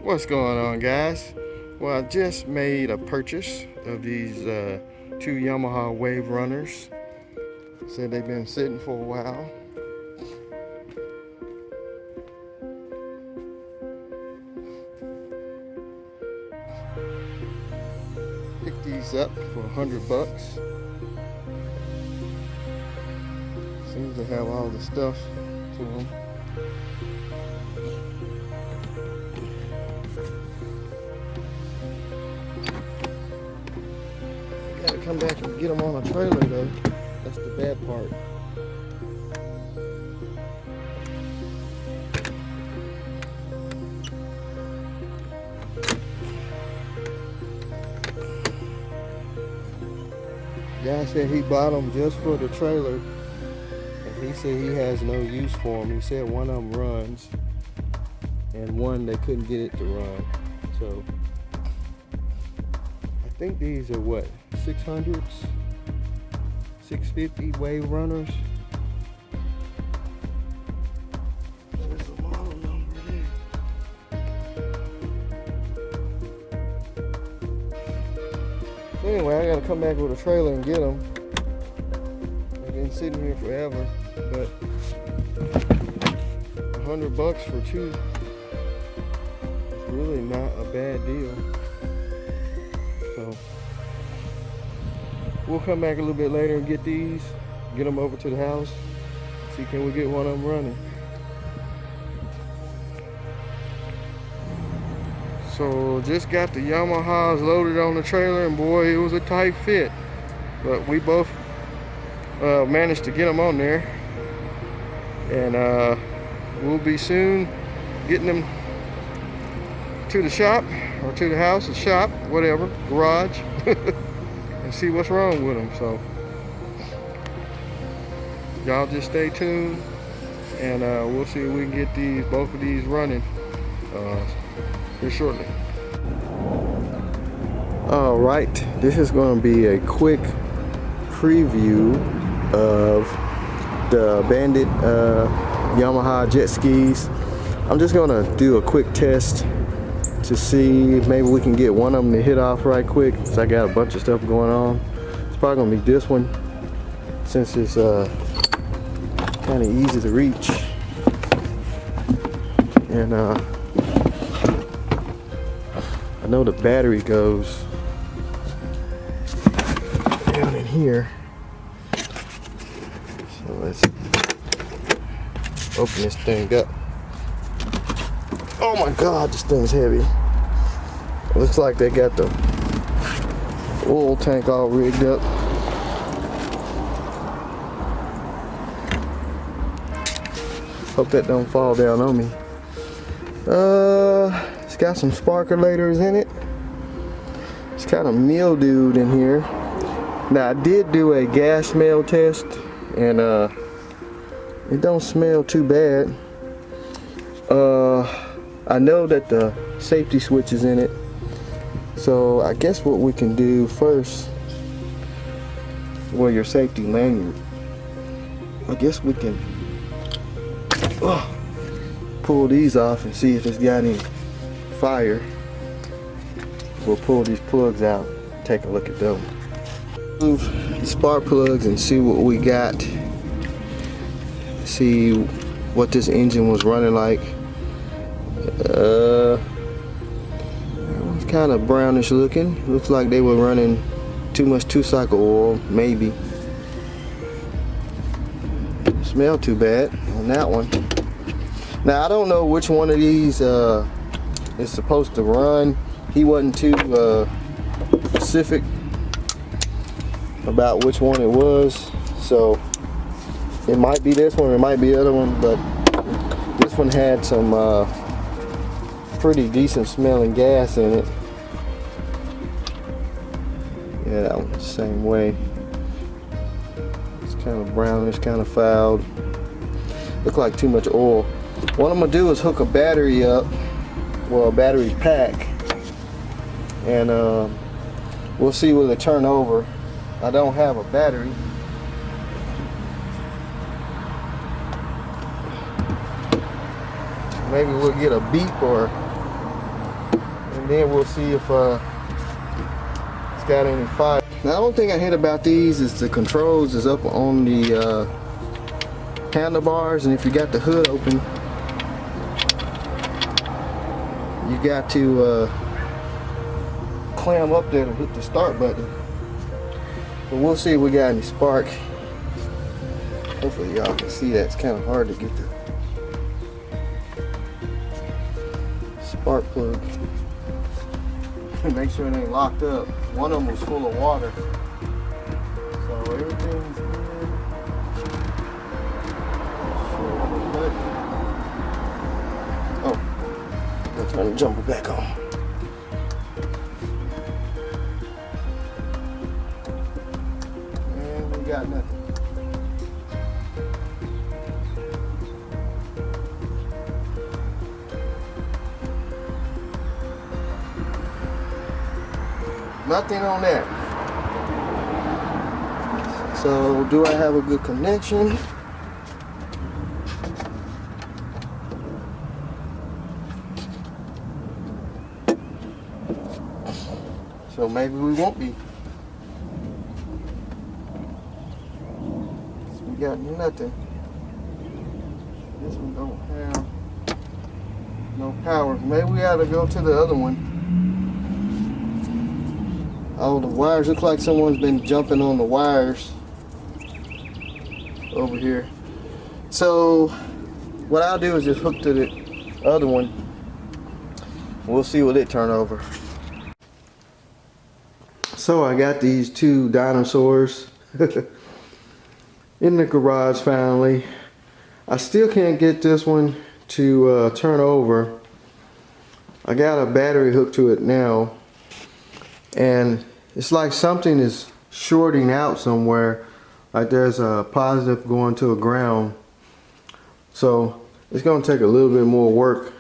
What's going on, guys? Well, I just made a purchase of these two Yamaha Wave runners. Said they've been sitting for a while. Picked these up for $100. Seems to have all the stuff to them. Gotta come back and get them on a trailer though. That's the bad part. Guy said he bought them just for the trailer, and he said he has no use for them. He said one of them runs, and one they couldn't get it to run. So I think these are what, 600s, 650 Wave runners. There's the model number there. Anyway, I gotta come back with a trailer and get them. They've been sitting here forever, but $100 for two is really not a bad deal. So we'll come back a little bit later and get these, get them over to the house, see can we get one of them running. So just got the Yamahas loaded on the trailer, and boy, it was a tight fit, but we both managed to get them on there, and we'll be soon getting them to the shop, or to the house, the shop, whatever, garage, and see what's wrong with them. So y'all just stay tuned, and we'll see if we can get both of these running here shortly. All right, this is going to be a quick preview of the Bandit Yamaha jet skis. I'm just going to do a quick test to see if maybe we can get one of them to hit off right quick, because I got a bunch of stuff going on. It's probably going to be this one, since it's kind of easy to reach, and I know the battery goes down in here, so let's open this thing up. Oh my God, this thing's heavy. It looks like they got the oil tank all rigged up. Hope that don't fall down on me. It's got some sparkulators in it. It's kind of mildewed in here. Now I did do a gas smell test, and it don't smell too bad. I know that the safety switch is in it, so I guess what we can do first, well, your safety lanyard, I guess we can pull these off and see if it's got any fire. We'll pull these plugs out, take a look at them. Move the spark plugs and see what we got. See what this engine was running like. It's kind of brownish looking. Looks like they were running too much two-cycle oil, maybe. Smell too bad on that one. Now I don't know which one of these is supposed to run. He wasn't too specific about which one it was, so it might be this one, it might be the other one, but this one had some pretty decent smelling gas in it. Yeah, that one's the same way. It's kind of brownish, kind of fouled. Look like too much oil. What I'm gonna do is hook a battery up, well, a battery pack, and we'll see will it turn over. I don't have a battery. Maybe we'll get a beep or and then we'll see if it's got any fire. Now, the only thing I hate about these is the controls is up on the handlebars, and if you got the hood open, you got to climb up there to hit the start button. But we'll see if we got any spark. Hopefully y'all can see that. It's kind of hard to get the spark plug. Make sure it ain't locked up. One of them was full of water. So everything's good. Oh, I'll turn the jumper back on. And we got nothing. Nothing on that. So do I have a good connection? So maybe we won't be. We got nothing. This one don't have no power. Maybe we ought to go to the other one. Oh, the wires look like someone's been jumping on the wires over here. So what I'll do is just hook to the other one. We'll see what it turn over. So I got these two dinosaurs in the garage finally. I still can't get this one to turn over. I got a battery hooked to it now, and it's like something is shorting out somewhere, like there's a positive going to a ground. So it's going to take a little bit more work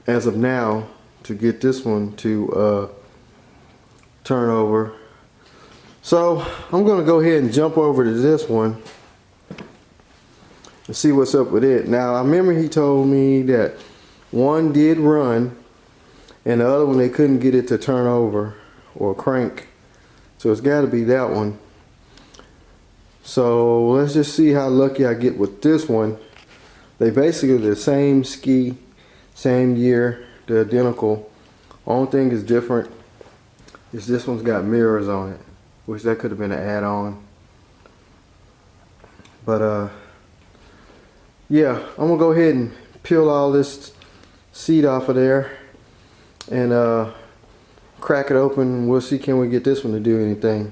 as of now to get this one to turn over. So I'm going to go ahead and jump over to this one and see what's up with it. Now, I remember he told me that one did run, and the other one they couldn't get it to turn over or crank. So it's got to be that one. So let's just see how lucky I get with this one. They basically the same ski, same year, they're identical. Only thing is different is this one's got mirrors on it, which that could have been an add-on. But yeah, I'm gonna go ahead and peel all this seat off of there and crack it open. We'll see, can we get this one to do anything.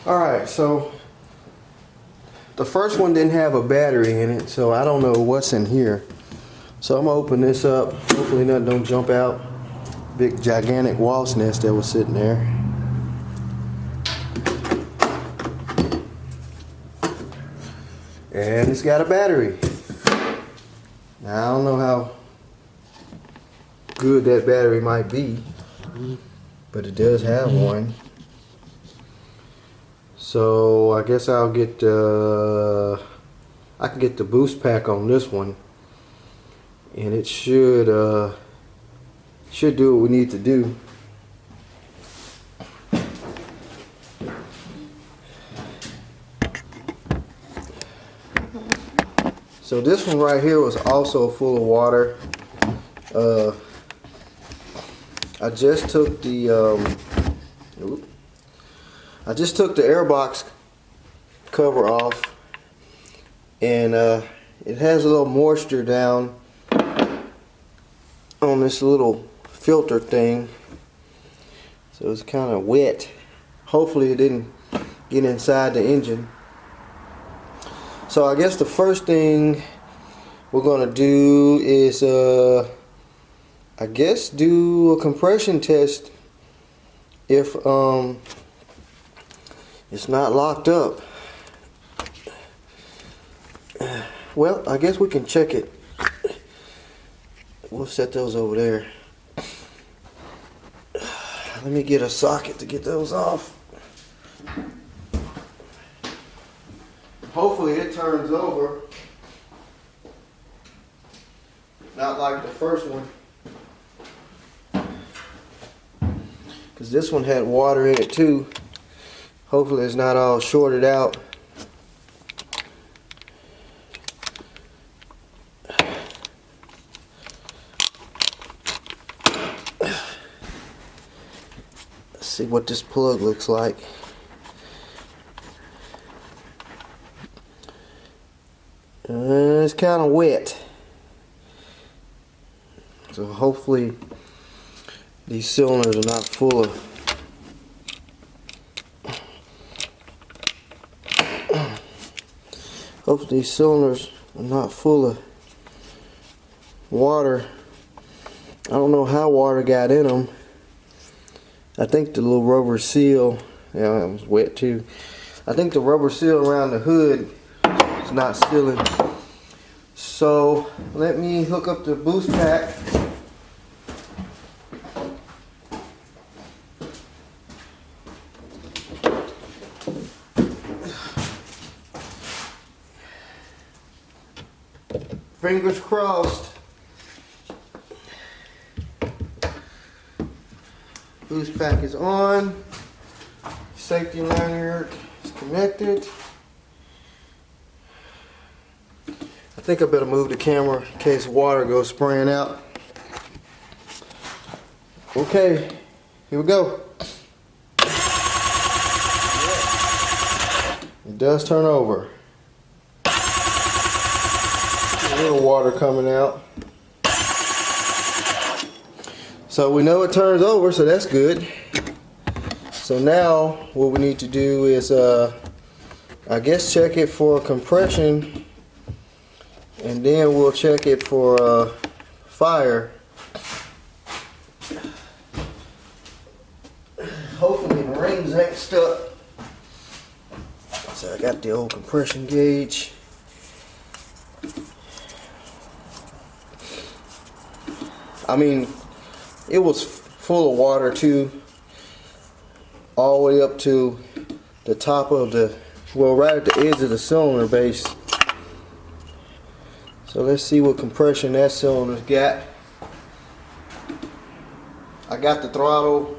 Alright, so the first one didn't have a battery in it, so I don't know what's in here. So I'm gonna open this up. Hopefully nothing don't jump out. Big gigantic wasp nest that was sitting there. And it's got a battery. Now I don't know how good that battery might be, but it does have one. So I guess I'll get I can get the boost pack on this one, and it should do what we need to do. So this one right here was also full of water. I just took the airbox cover off, and it has a little moisture down on this little filter thing, so it's kind of wet. Hopefully it didn't get inside the engine. So I guess the first thing we're gonna do is I guess do a compression test if it's not locked up. Well, I guess we can check it. We'll set those over there. Let me get a socket to get those off. Hopefully it turns over. Not like the first one. Because this one had water in it too. Hopefully it's not all shorted out. Let's see what this plug looks like. It's kind of wet. So hopefully these cylinders are not full of water. I don't know how water got in them. I think the little rubber seal, yeah, it was wet too. I think the rubber seal around the hood is not sealing. So let me hook up the boost pack. Fingers crossed. Boost pack is on. Safety lanyard is connected. I think I better move the camera in case water goes spraying out. Okay, here we go. It does turn over. A little water coming out. So we know it turns over, so that's good. So now what we need to do is I guess check it for compression, and then we'll check it for fire. Hopefully the rings ain't stuck. So I got the old compression gauge. I mean, it was full of water too, all the way up to the top of the, well, right at the edge of the cylinder base. So let's see what compression that cylinder's got. I got the throttle's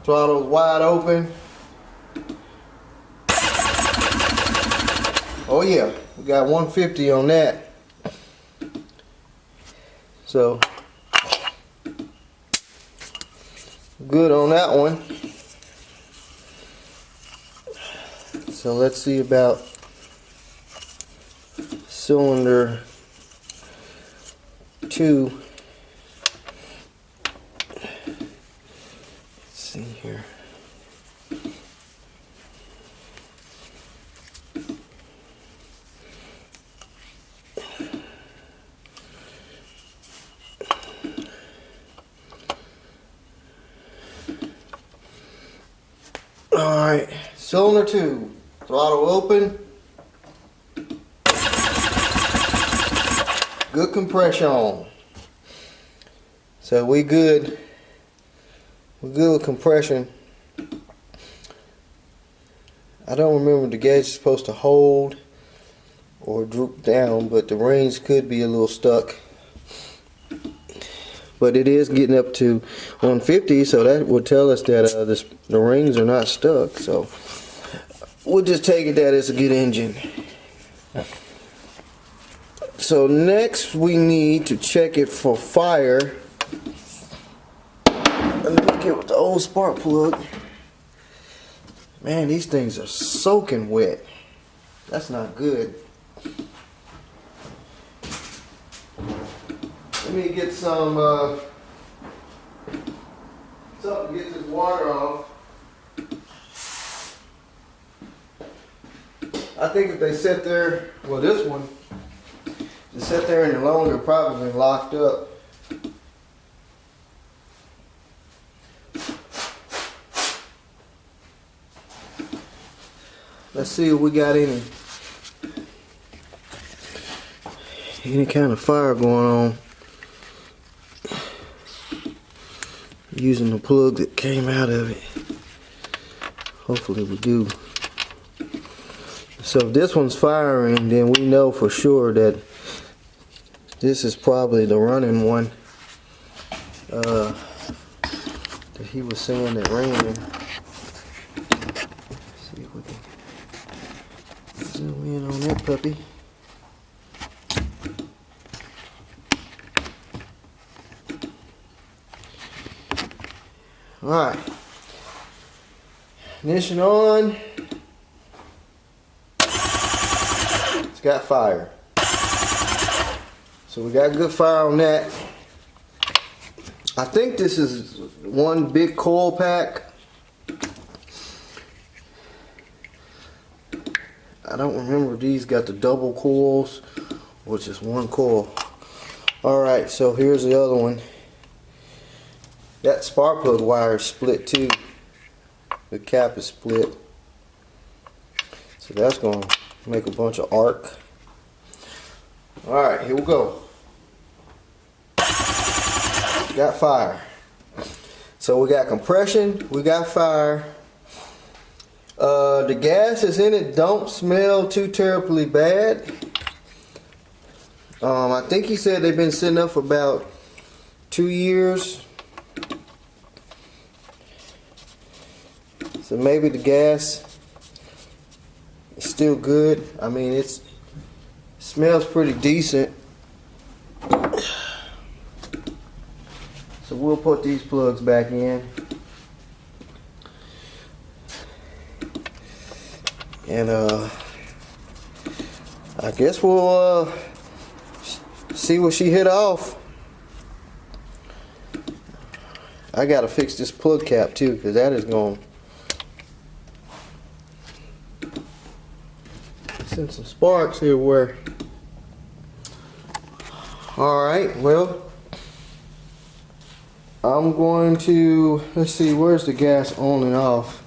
wide open. Oh yeah, we got 150 on that. So good on that one. So let's see about cylinder 2. Let's see here. Alright, cylinder 2, throttle open, good compression on. So we're good with compression. I don't remember the gauge is supposed to hold or droop down, but the rings could be a little stuck. But it is getting up to 150, so that would tell us that the rings are not stuck. So we'll just take it that it's a good engine. So next we need to check it for fire. Let me get with the old spark plug. Man, these things are soaking wet. That's not good. Let me get something to get this water off. I think if they sit there, well, this one, just sit there any longer, probably locked up. Let's see if we got any kind of fire going on. Using the plug that came out of it. Hopefully we do. So if this one's firing, then we know for sure that This is probably the running one that he was saying that ran. Let's see if we can zoom in on that puppy. Alright. Ignition on. It's got fire. So we got good fire on that. I think this is one big coil pack. I don't remember if these got the double coils or just one coil. Alright, so here's the other one. That spark plug wire is split too. The cap is split. So that's going to make a bunch of arc. Alright, here we go. Got fire. So we got compression, we got fire. The gas is in it don't smell too terribly bad. I think he said they've been sitting up for about 2 years. So maybe the gas is still good. I mean, it smells pretty decent. So we'll put these plugs back in. And I guess we'll see what she hit off. I gotta fix this plug cap too, because that is going to send some sparks here where. Alright, well, I'm going to, let's see, where's the gas on and off?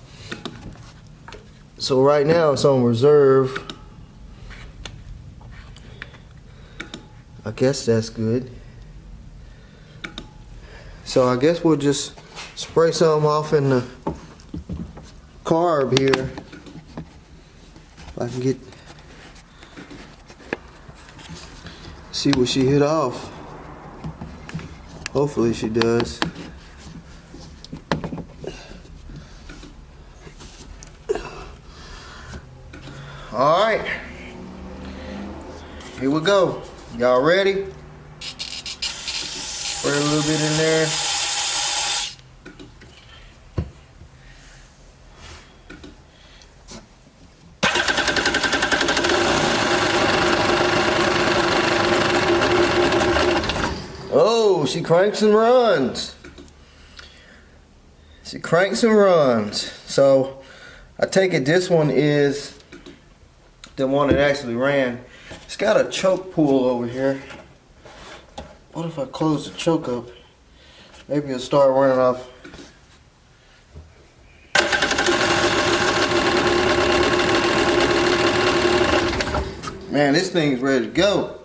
So right now it's on reserve. I guess that's good. So I guess we'll just spray some off in the carb here. If I can get, see what she hit off. Hopefully she does. Alright, here we go. Y'all ready? Spray a little bit in there. Oh, she cranks and runs. She cranks and runs. So I take it this one is the one that actually ran. It's got a choke pull over here. What if I close the choke up? Maybe it'll start running off. Man, this thing's ready to go.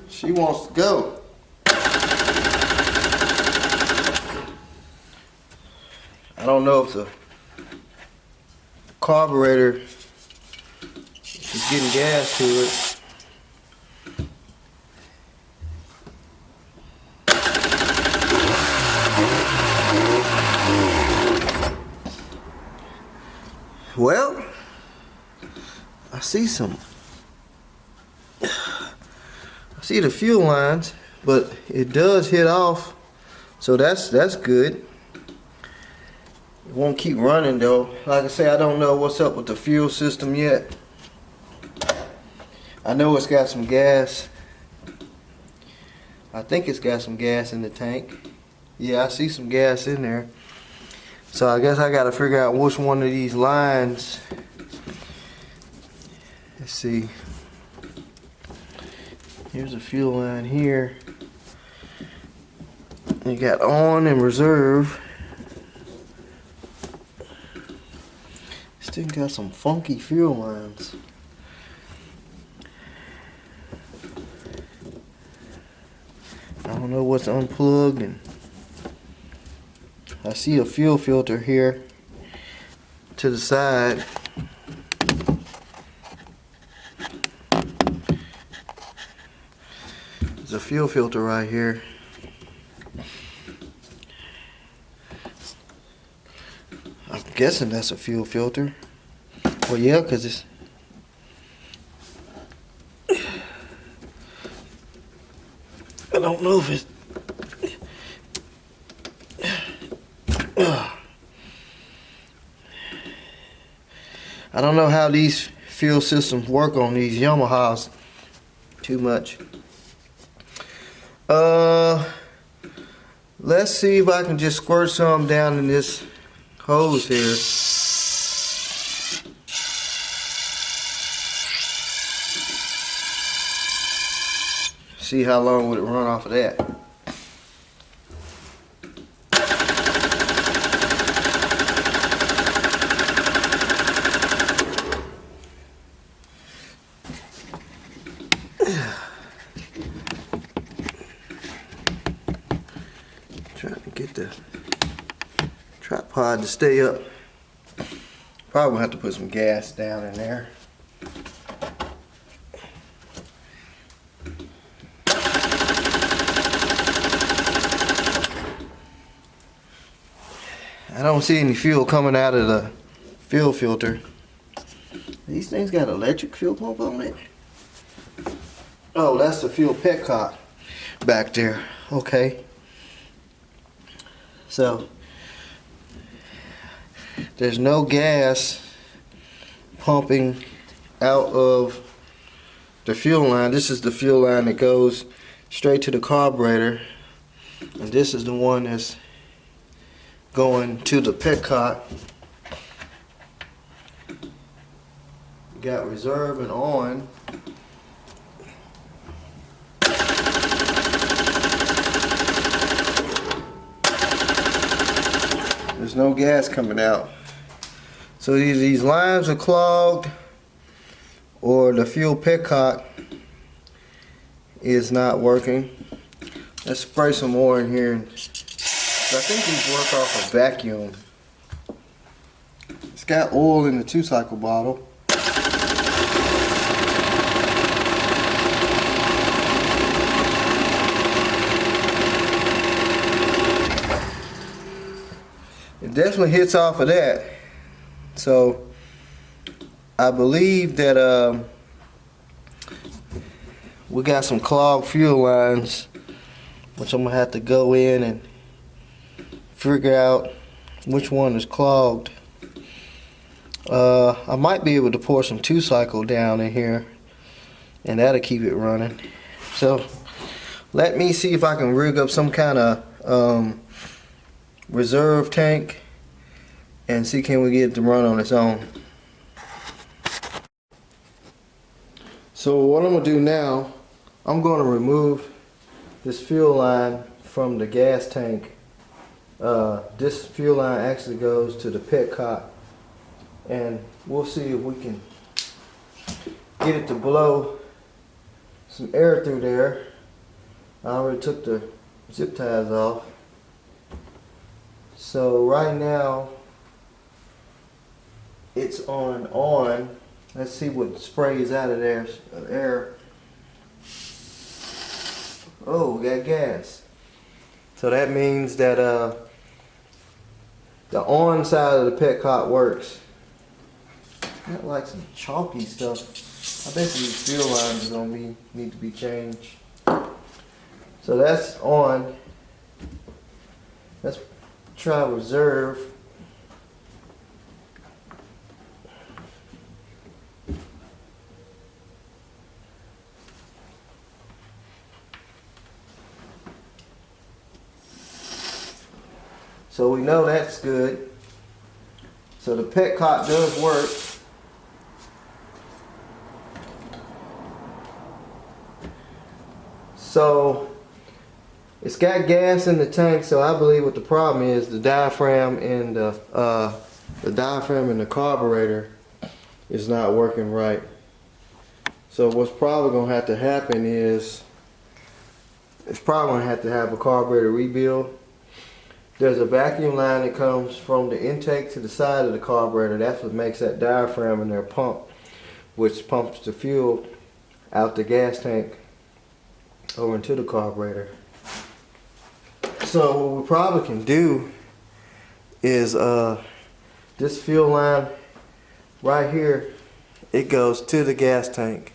She wants to go. I don't know if the carburetor is getting gas to it. Well, I see the fuel lines, but it does hit off, so that's good. It won't keep running though. Like I say, I don't know what's up with the fuel system yet. I know it's got some gas. I think it's got some gas in the tank. Yeah, I see some gas in there. So I guess I gotta figure out which one of these lines. Let's see. Here's a fuel line here. You got on and reserve. Still got some funky fuel lines. I don't know what's unplugged, and I see a fuel filter here to the side. There's a fuel filter right here. I'm guessing that's a fuel filter. Well, yeah, because it's... I don't know if it's... I don't know how these fuel systems work on these Yamahas too much. Let's see if I can just squirt some down in this hose here. See how long would it run off of that. Trying to get the tripod to stay up. Probably gonna have to put some gas down in there. I don't see any fuel coming out of the fuel filter. These things got electric fuel pump on it. Oh, that's the fuel petcock back there. Okay. So there's no gas pumping out of the fuel line. This is the fuel line that goes straight to the carburetor, and this is the one that's going to the petcock. Got reserve and on. There's no gas coming out. So these lines are clogged, or the fuel petcock is not working. Let's spray some more in here. I think these work off a vacuum. It's got oil in the 2-cycle bottle. It definitely hits off of that. So I believe that we got some clogged fuel lines, which I'm gonna have to go in and figure out which one is clogged. I might be able to pour some 2-cycle down in here, and that'll keep it running. So let me see if I can rig up some kind of reserve tank and see can we get it to run on its own. So what I'm gonna do now, I'm gonna remove this fuel line from the gas tank. This fuel line actually goes to the petcock, and we'll see if we can get it to blow some air through there. I already took the zip ties off. So right now it's on. Let's see what sprays out of there. Air. Oh, we got gas. So that means that the on side of the petcock works. Got like some chalky stuff. I bet these fuel lines are gonna need to be changed. So that's on. Let's try reserve. So we know that's good. So the petcock does work. So it's got gas in the tank, so I believe what the problem is, the diaphragm and the carburetor is not working right. So what's probably going to have to happen is it's probably going to have a carburetor rebuild. There's a vacuum line that comes from the intake to the side of the carburetor. That's what makes that diaphragm in there pump, which pumps the fuel out the gas tank. over into the carburetor. So what we probably can do is this fuel line right here, it goes to the gas tank.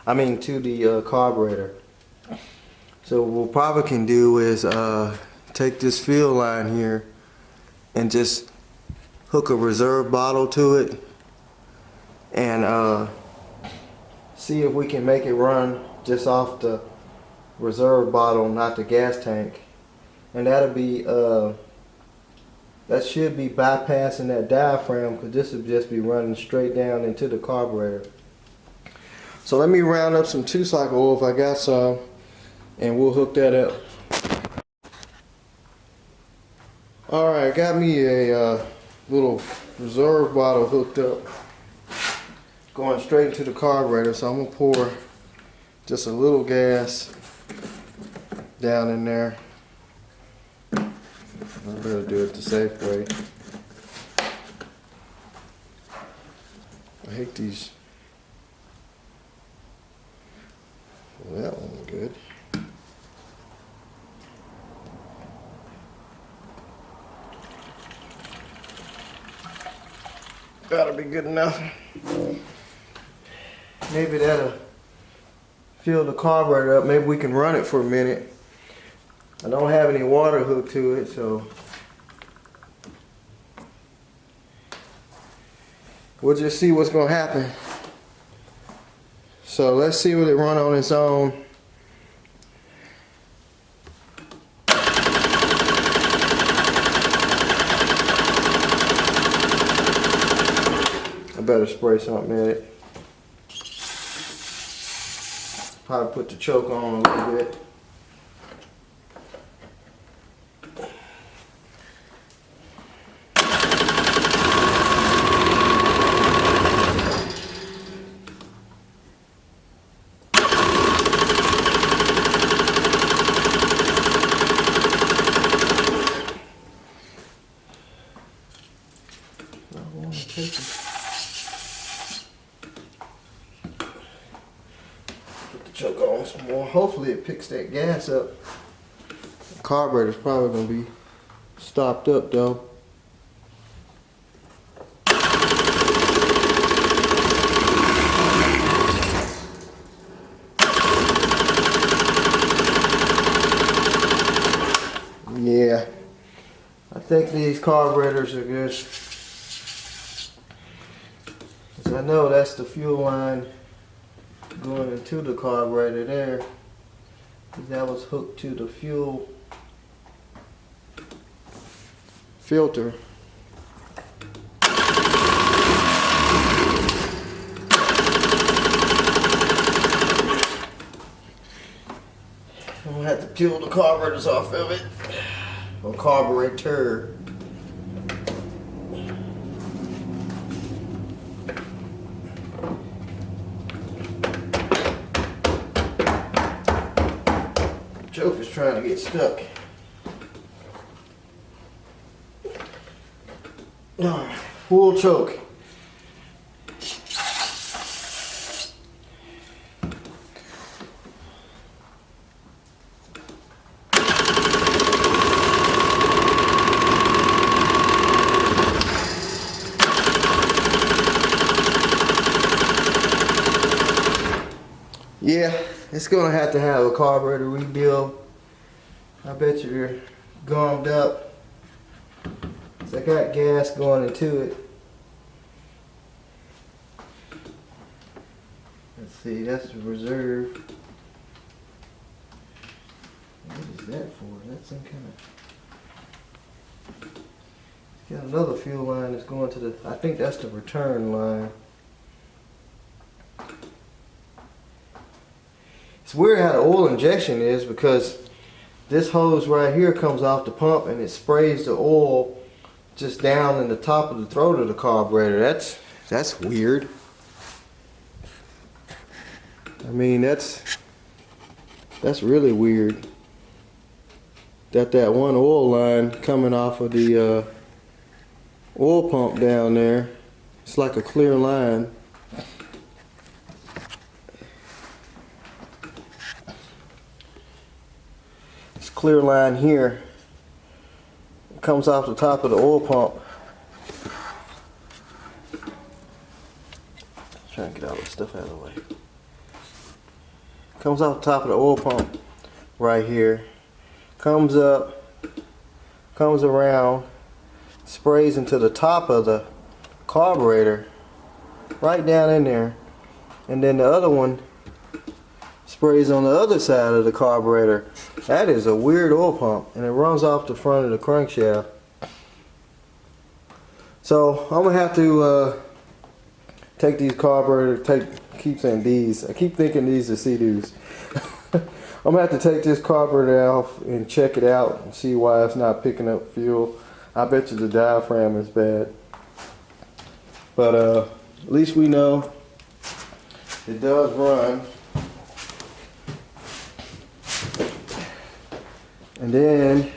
I mean to the carburetor. So what we probably can do is take this fuel line here and just hook a reserve bottle to it and see if we can make it run just off the reserve bottle, not the gas tank. And that'll be that should be bypassing that diaphragm, because this will just be running straight down into the carburetor. So let me round up some 2-cycle oil if I got some, and we'll hook that up. Alright, got me a little reserve bottle hooked up, going straight into the carburetor. So I'm going to pour just a little gas down in there. I better do it the safe way. I hate these. Well, that one was good. Gotta be good enough. Maybe that'll fill the carburetor up. Maybe we can run it for a minute. I don't have any water hooked to it, so we'll just see what's gonna happen. So let's see what it run on its own. I better spray something in it. Probably put the choke on a little bit. Put the choke on some more. Hopefully it picks that gas up. The carburetor's probably going to be stopped up though. Yeah, I think these carburetors are good. I know that's the fuel line going into the carburetor there. That was hooked to the fuel filter. I'm gonna have to peel the carburetors off of it. Or carburetor. Choke is trying to get stuck. Alright, full choke. Yeah, it's gonna have to have a carburetor rebuild. I bet you they're gummed up. So I got gas going into it. Let's see, that's the reserve. What is that for? That's some kind of... Got another fuel line that's going to the... I think that's the return line. It's weird how the oil injection is, because this hose right here comes off the pump and it sprays the oil just down in the top of the throat of the carburetor. That's weird. I mean, that's really weird. That one oil line coming off of the oil pump down there, it's like a clear line. clear line here. It comes off the top of the oil pump. Trying to get all this stuff out of the way. Comes off the top of the oil pump right here. Comes up, comes around, sprays into the top of the carburetor, right down in there. And then the other one sprays on the other side of the carburetor. That is a weird oil pump, and it runs off the front of the crankshaft. So I'm gonna have to take these carburetors, keep saying these, I keep thinking these are Sea-Doos. I'm gonna have to take this carburetor off and check it out and see why it's not picking up fuel. I bet you the diaphragm is bad. But at least we know it does run. And then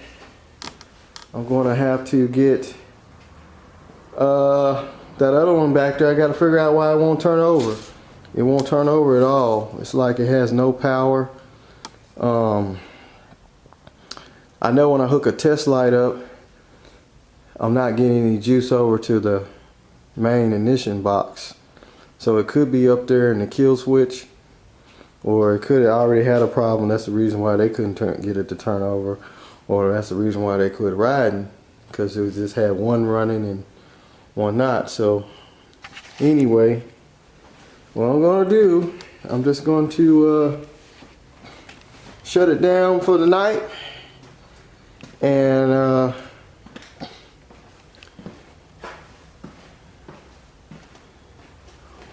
I'm gonna have to get that other one back there. I gotta figure out why it won't turn over. It won't turn over at all. It's like it has no power. I know when I hook a test light up, I'm not getting any juice over to the main ignition box. So it could be up there in the kill switch, or it could have already had a problem. That's the reason why they couldn't get it to turn over, or that's the reason why they quit riding, because it just had one running and one not. So anyway, what I'm gonna do, I'm just going to shut it down for the night, and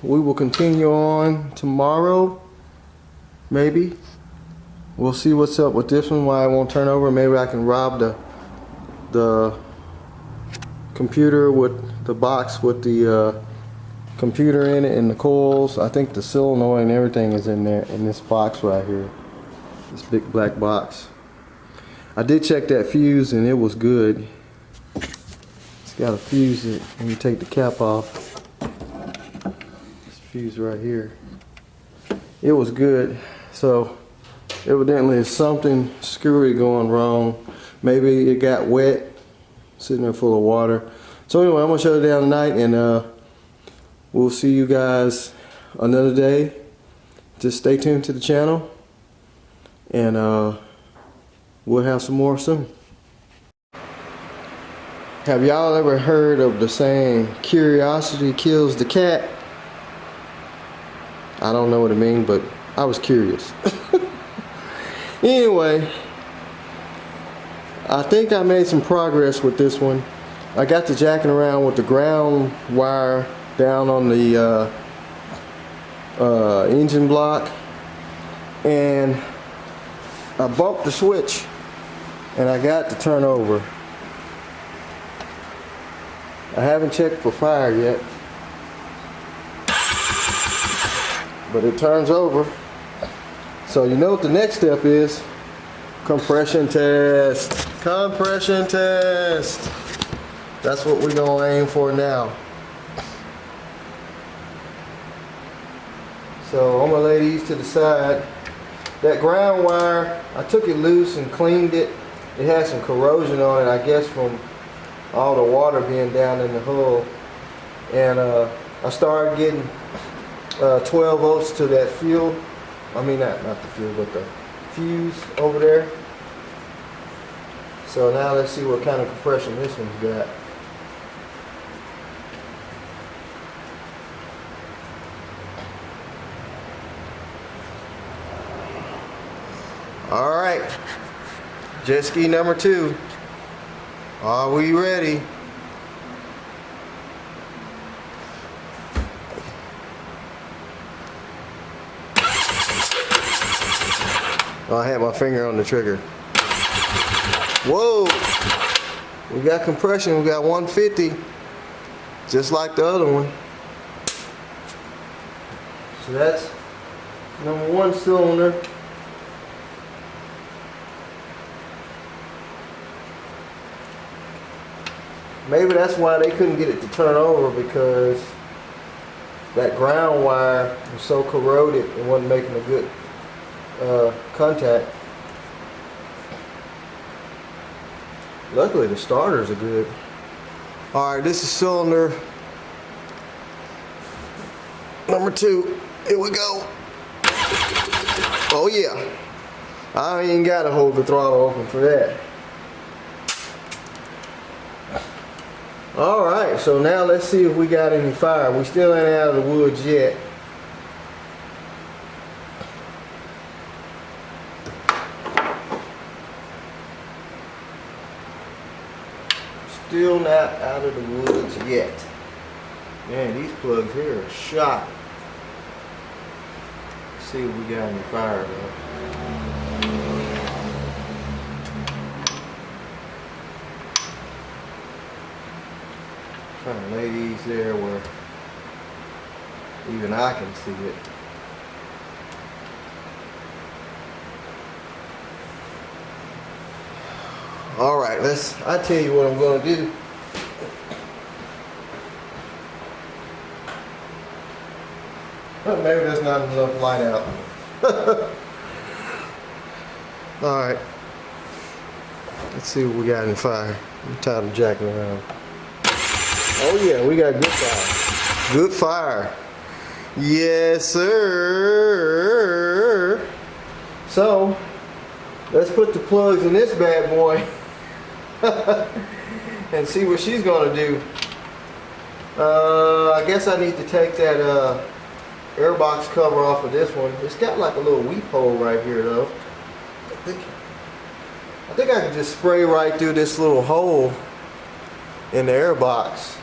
we will continue on tomorrow. Maybe we'll see what's up with this one, why it won't turn over. Maybe I can rob the computer with the box with the computer in it and the coils. I think the solenoid and everything is in there in this box right here, this big black box. I did check that fuse and it was good. It's got a fuse that when you take the cap off, this fuse right here, it was good. So evidently it's something screwy going wrong. Maybe it got wet, sitting there full of water. So anyway, I'm gonna shut it down tonight, and we'll see you guys another day. Just stay tuned to the channel, and we'll have some more soon. Have y'all ever heard of the saying, curiosity kills the cat? I don't know what it means, but I was curious. Anyway, I think I made some progress with this one. I got to jacking around with the ground wire down on the engine block, and I bumped the switch and I got to turn over. I haven't checked for fire yet, but it turns over. So you know what the next step is? Compression test. Compression test. That's what we're gonna aim for now. So I'm gonna lay these to the side. That ground wire, I took it loose and cleaned it. It had some corrosion on it, I guess from all the water being down in the hull. And I started getting 12 volts to that fuel. I mean, not the fuel, but the fuse over there. So now let's see what kind of compression this one's got. All right, jet ski number 2. Are we ready? Oh, I had my finger on the trigger. Whoa! We got compression. We got 150, just like the other one. So that's number 1 cylinder. Maybe that's why they couldn't get it to turn over, because that ground wire was so corroded it wasn't making a good contact. Luckily the starters are good. Alright, this is cylinder number 2. Here we go. Oh yeah. I ain't gotta hold the throttle open for that. Alright, so now let's see if we got any fire. We still ain't out of the woods yet. Still not out of the woods yet. Man, these plugs here are shot. Let's see if we got any fire though. Trying to lay these there where even I can see it. Alright, I tell you what I'm going to do. Well, maybe there's not enough light out. Alright. Let's see what we got in fire. I'm tired of jacking around. Oh yeah, we got good fire. Good fire. Yes, sir. So, let's put the plugs in this bad boy and see what she's gonna do. I guess I need to take that airbox cover off of this one. It's got like a little weep hole right here though. I think I can just spray right through this little hole in the airbox.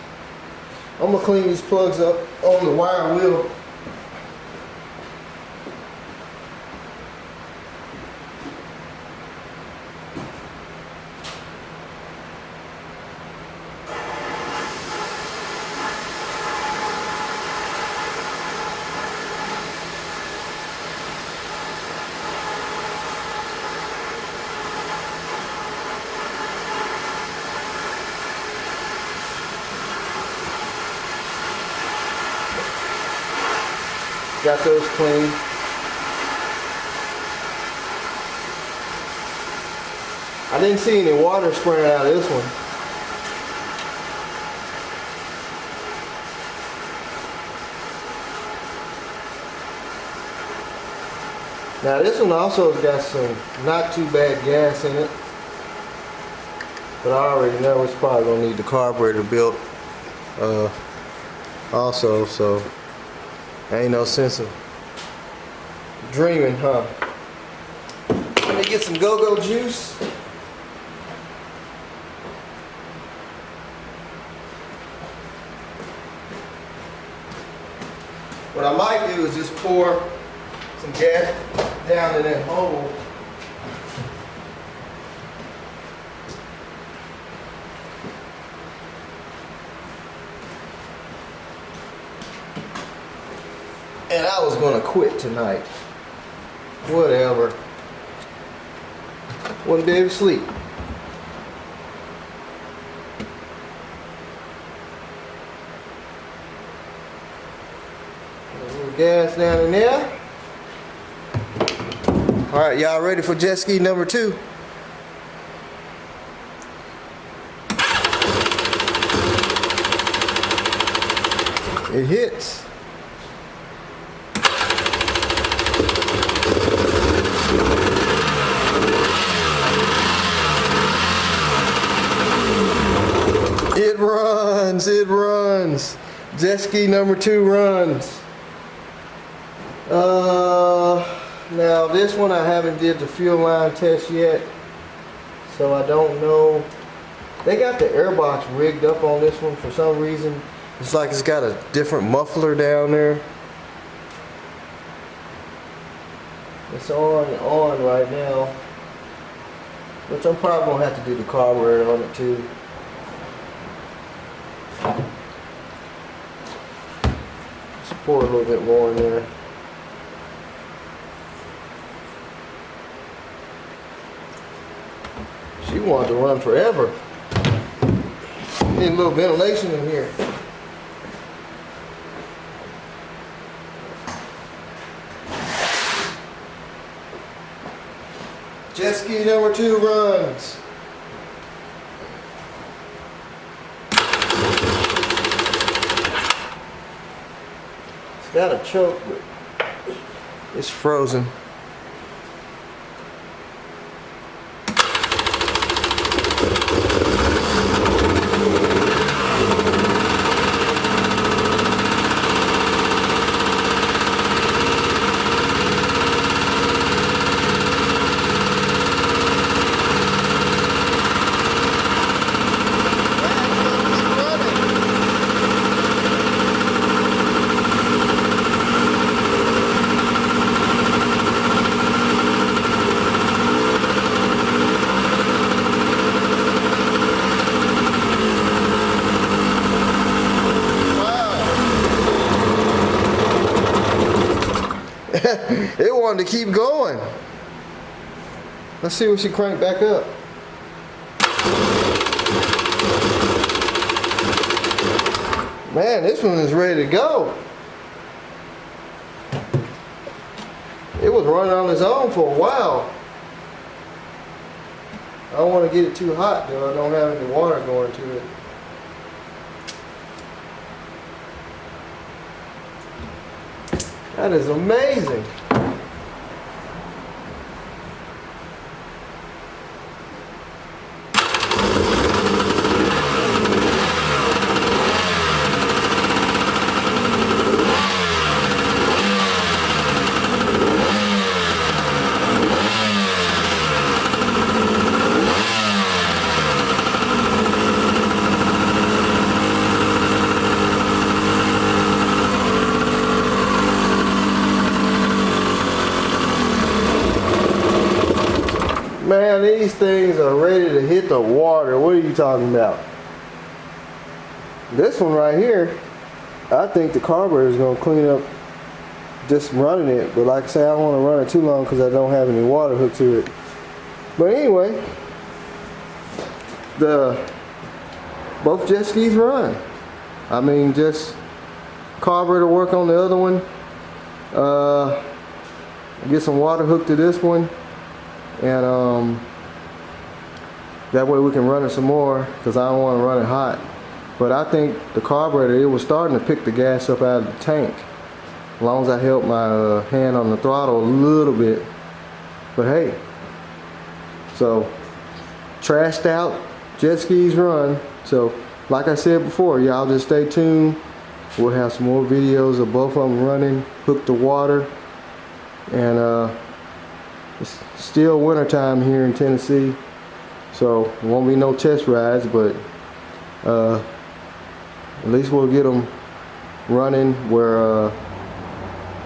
I'm gonna clean these plugs up on the wire wheel. Got those clean. I didn't see any water spraying out of this one. Now this one also has got some not too bad gas in it. But I already know it's probably going to need the carburetor built also, so ain't no sense of dreaming, huh? Let me get some go-go juice. What I might do is just pour some gas down in that hole. And I was gonna quit tonight. Whatever. Wouldn't be able to sleep. A little gas down in there. Alright, y'all ready for jet ski number 2? It hits. It runs. Jet ski number 2 runs. Now this one I haven't did the fuel line test yet, so I don't know. They got the airbox rigged up on this one for some reason. It's like it's got a different muffler down there. It's on right now, which I'm probably gonna have to do the carburetor on it too. Just pour a little bit more in there. She wanted to run forever. Need a little ventilation in here. Jet ski number 2 runs. got a choke, but it's frozen. It wanted to keep going. Let's see when she cranked back up. Man, this one is ready to go. It was running on its own for a while. I don't want to get it too hot though. I don't have any water going to it. That is amazing. Man, these things are ready to hit the water. What are you talking about? This one right here, I think the carburetor is going to clean up just running it. But like I say, I don't want to run it too long because I don't have any water hooked to it. But anyway, both jet skis run. I mean, just carburetor work on the other one. Get some water hooked to this one. And that way we can run it some more because I don't want to run it hot. But I think the carburetor, it was starting to pick the gas up out of the tank. As long as I held my hand on the throttle a little bit. But hey, so trashed out, jet skis run. So like I said before, y'all just stay tuned. We'll have some more videos of both of them running, hooked to water. And it's still wintertime here in Tennessee, so there won't be no test rides, but at least we'll get them running where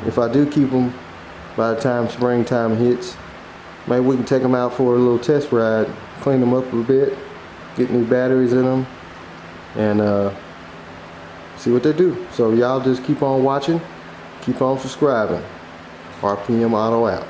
if I do keep them by the time springtime hits, maybe we can take them out for a little test ride, clean them up a bit, get new batteries in them, and see what they do. So y'all just keep on watching, keep on subscribing. RPM Auto out.